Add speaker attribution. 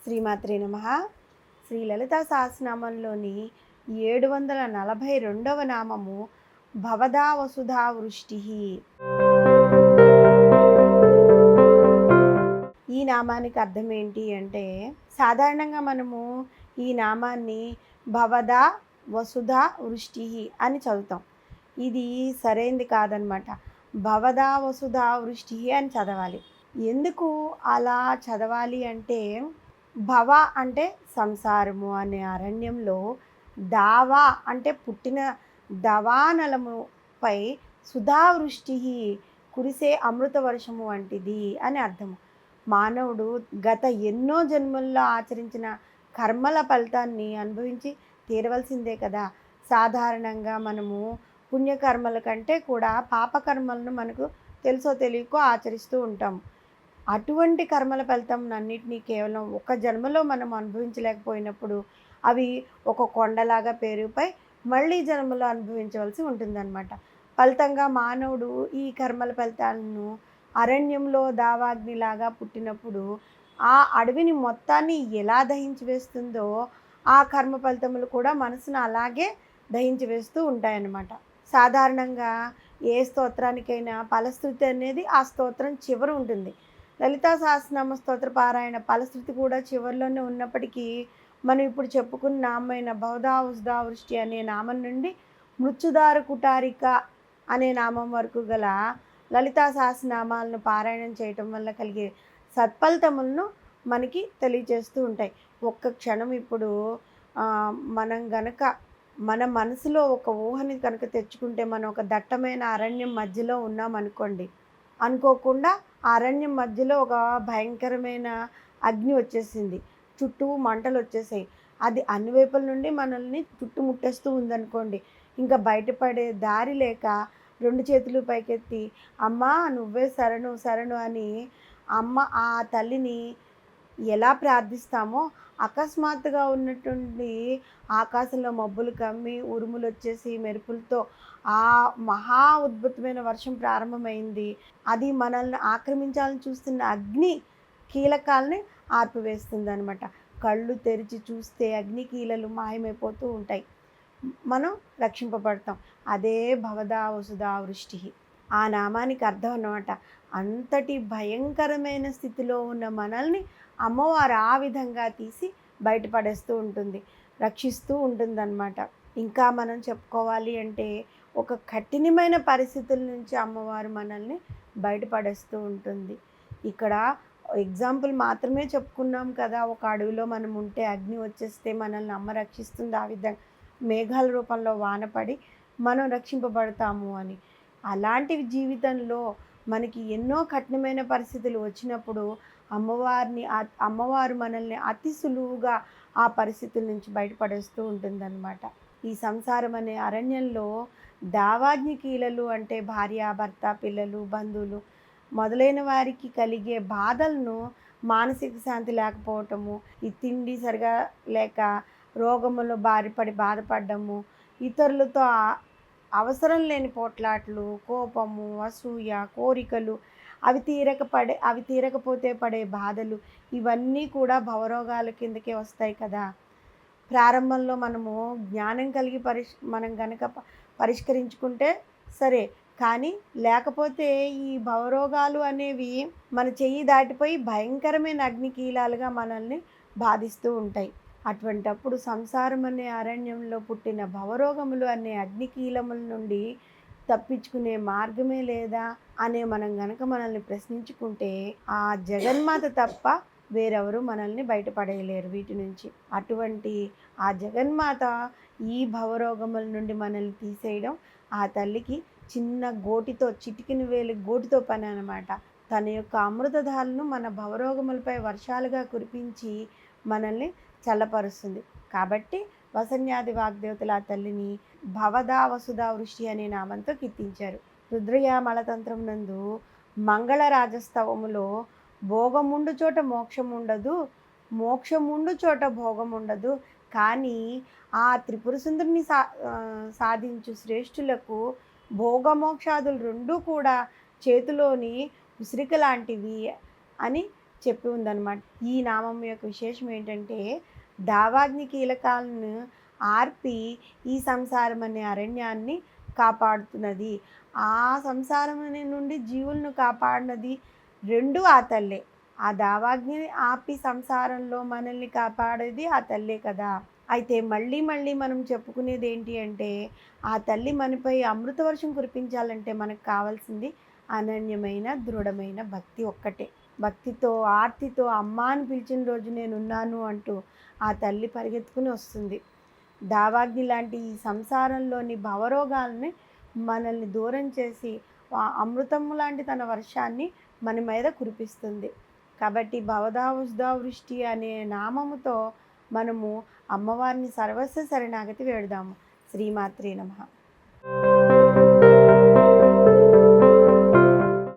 Speaker 1: శ్రీమాత్రే నమః. శ్రీ లలితా సహస్రనామంలోని 742వ నామము భవదా వసుధా వృష్టిః. ఈ నామానికి అర్థం ఏంటి అంటే, సాధారణంగా మనము ఈ నామాన్ని భవదా వసుధా వృష్టిః అని చదువుతాం. ఇది సరైంది కాదనమాట. భవదా వసుధా వృష్టిః అని చదవాలి. ఎందుకు అలా చదవాలి అంటే, భవ అంటే సంసారము అనే అరణ్యంలో, దావా అంటే పుట్టిన దవానలముపై సుధావృష్టి కురిసే అమృత వర్షము వంటిది అని అర్థము. మానవుడు గత ఎన్నో జన్మల్లో ఆచరించిన కర్మల ఫలితాన్ని అనుభవించి తీరవలసిందే కదా. సాధారణంగా మనము పుణ్యకర్మల కంటే కూడా పాపకర్మలను మనకు తెలుసో తెలియకో ఆచరిస్తూ ఉంటాము. అటువంటి కర్మల ఫలితం అన్నిటినీ కేవలం ఒక జన్మలో మనం అనుభవించలేకపోయినప్పుడు అవి ఒక కొండలాగా పేరుపై మళ్ళీ జన్మలో అనుభవించవలసి ఉంటుందన్నమాట. ఫలితంగా మానవుడు ఈ కర్మల ఫలితాలను అరణ్యంలో దావాగ్నిలాగా పుట్టినప్పుడు ఆ అడవిని మొత్తాన్ని ఎలా దహించి వేస్తుందో ఆ కర్మ ఫలితములు కూడా మనసును అలాగే దహించి వేస్తూ ఉంటాయన్నమాట. సాధారణంగా ఏ స్తోత్రానికైనా ఫలశ్రుతి అనేది ఆ స్తోత్రం చివర ఉంటుంది. లలితా సహస్రనామ స్తోత్ర పారాయణ ఫలశ్రుతి కూడా చివరిలోనే ఉన్నప్పటికీ, మనం ఇప్పుడు చెప్పుకున్న నామైన భవదా వసుధా వృష్టి అనే నామం నుండి మృత్యుదారు కుటారిక అనే నామం వరకు గల లలితా సహస్రనామాలను పారాయణం చేయటం వల్ల కలిగే సత్ఫలితములను మనకి తెలియజేస్తూ ఉంటాయి. ఒక్క క్షణం ఇప్పుడు మనం గనక మన మనసులో ఒక ఊహని కనుక తెచ్చుకుంటే, మనం ఒక దట్టమైన అరణ్యం మధ్యలో ఉన్నామనుకోండి. అనుకోకుండా ఆ అరణ్యం మధ్యలో ఒక భయంకరమైన అగ్ని వచ్చేసింది. చుట్టూ మంటలు వచ్చేసాయి. అది అన్ని వైపుల నుండి మనల్ని చుట్టుముట్టేస్తూ ఉందనుకోండి. ఇంకా బయటపడే దారి లేక 2 చేతులు పైకెత్తి అమ్మా నువ్వే శరణు శరణు అని ఆ తల్లిని ఎలా ప్రార్థిస్తామో, అకస్మాత్తుగా ఉన్నటువంటి ఆకాశంలో మబ్బులు కమ్మి ఉరుములు వచ్చేసి మెరుపులతో ఆ మహా అద్భుతమైన వర్షం ప్రారంభమైంది. అది మనల్ని ఆక్రమించాలని చూస్తున్న అగ్ని కీలకాలని ఆర్పివేస్తుందనమాట. కళ్ళు తెరిచి చూస్తే అగ్ని కీలలు మాయమైపోతూ ఉంటాయి. మనం రక్షింపబడతాం. అదే భవదా వసుధా వృష్టి ఆ నామానికి అర్థం అన్నమాట. అంతటి భయంకరమైన స్థితిలో ఉన్న మనల్ని అమ్మవారు ఆ విధంగా తీసి బయటపడేస్తూ ఉంటుంది, రక్షిస్తూ ఉంటుందన్నమాట. ఇంకా మనం చెప్పుకోవాలి అంటే, ఒక కఠినమైన పరిస్థితుల నుంచి అమ్మవారు మనల్ని బయటపడేస్తూ ఉంటుంది. ఇక్కడ ఎగ్జాంపుల్ మాత్రమే చెప్పుకున్నాం కదా. ఒక అడవిలో మనం ఉంటే అగ్ని వచ్చేస్తే మనల్ని అమ్మ రక్షిస్తుంది. ఆ విధంగా మేఘాల రూపంలో వానపడి మనం రక్షింపబడతాము అని. అలాంటివి జీవితంలో మనకి ఎన్నో కఠినమైన పరిస్థితులు వచ్చినప్పుడు అమ్మవారు మనల్ని అతి సులువుగా ఆ పరిస్థితుల నుంచి బయటపడేస్తూ ఉంటుందన్నమాట. ఈ సంసారం అనే అరణ్యంలో దావాగ్ని కీలలు అంటే భార్య, భర్త, పిల్లలు, బంధువులు మొదలైన వారికి కలిగే బాధలను, మానసిక శాంతి లేకపోవటము, ఈ తిండి సరిగా లేక రోగములో బారిపడి బాధపడ్డము, ఇతరులతో అవసరం లేని పోట్లాట్లు, కోపము, అసూయ, కోరికలు, అవి తీరకపోతే పడే బాధలు, ఇవన్నీ కూడా భవరోగాల కిందకే వస్తాయి కదా. ప్రారంభంలో మనము జ్ఞానం కలిగి మనం గనక పరిష్కరించుకుంటే సరే, కానీ లేకపోతే ఈ భవరోగాలు అనేవి మన చెయ్యి దాటిపోయి భయంకరమైన అగ్నికీలాలుగా మనల్ని బాధిస్తూ ఉంటాయి. అటువంటప్పుడు సంసారం అనే అరణ్యంలో పుట్టిన భవరోగములు అనే అగ్నికీలముల నుండి తప్పించుకునే మార్గమే లేదా అనే మనం గనక మనల్ని ప్రశ్నించుకుంటే, ఆ జగన్మాత తప్ప వేరెవరు మనల్ని బయటపడేయలేరు వీటి నుంచి. అటువంటి ఆ జగన్మాత ఈ భవరోగముల నుండి మనల్ని తీసేయడం ఆ తల్లికి చిన్న గోటితో, చిటికిన వేలు గోటితో పని అన్నమాట. తన యొక్క అమృతధారలను మన భవరోగములపై వర్షాలుగా కురిపించి మనల్ని చల్లపరుస్తుంది. కాబట్టి వసన్యాది వాగ్దేవతల ఆ తల్లిని భవదా వసుధా వృష్టి అనే నామంతో కీర్తించారు. రుద్రయామల తంత్రం నందు మంగళరాజస్తవములో భోగముండు చోట మోక్షముండదు, మోక్షముండు చోట భోగముండదు, కానీ ఆ త్రిపుర సుందరిని సాధించు శ్రేష్ఠులకు భోగమోక్షాదులు రెండూ కూడా చేతిలోని ఉసిరిక లాంటివి అని చెప్పి ఉందన్నమాట. ఈ నామం యొక్క విశేషం ఏంటంటే, దావాగ్ని కీలకాలను ఆర్పి ఈ సంసారం అనే అరణ్యాన్ని కాపాడుతున్నది. ఆ సంసారం నుండి జీవులను కాపాడినది 2 ఆ తల్లే. ఆ దావాగ్నిని ఆపి సంసారంలో మనల్ని కాపాడేది ఆ తల్లే కదా! అయితే మళ్ళీ మళ్ళీ మనం చెప్పుకునేదేంటి అంటే, ఆ తల్లి మనపై అమృత వర్షం కురిపించాలంటే మనకు కావాల్సింది అనన్యమైన, దృఢమైన భక్తి ఒక్కటే. భక్తితో, ఆర్తితో అమ్మా అని పిలిచిన రోజు నేనున్నాను అంటూ ఆ తల్లి పరిగెత్తుకుని వస్తుంది. దావాగ్ని లాంటి ఈ సంసారంలోని భవరోగాల్ని మనల్ని దూరం చేసి అమృతము లాంటి తన వర్షాన్ని మన మీద కురిపిస్తుంది. కాబట్టి భవదా ఉస్దా వృష్టి అనే నామముతో మనము అమ్మవారిని సర్వస్వ శరణాగతి వేడుదాము. శ్రీమాత్రే నమః.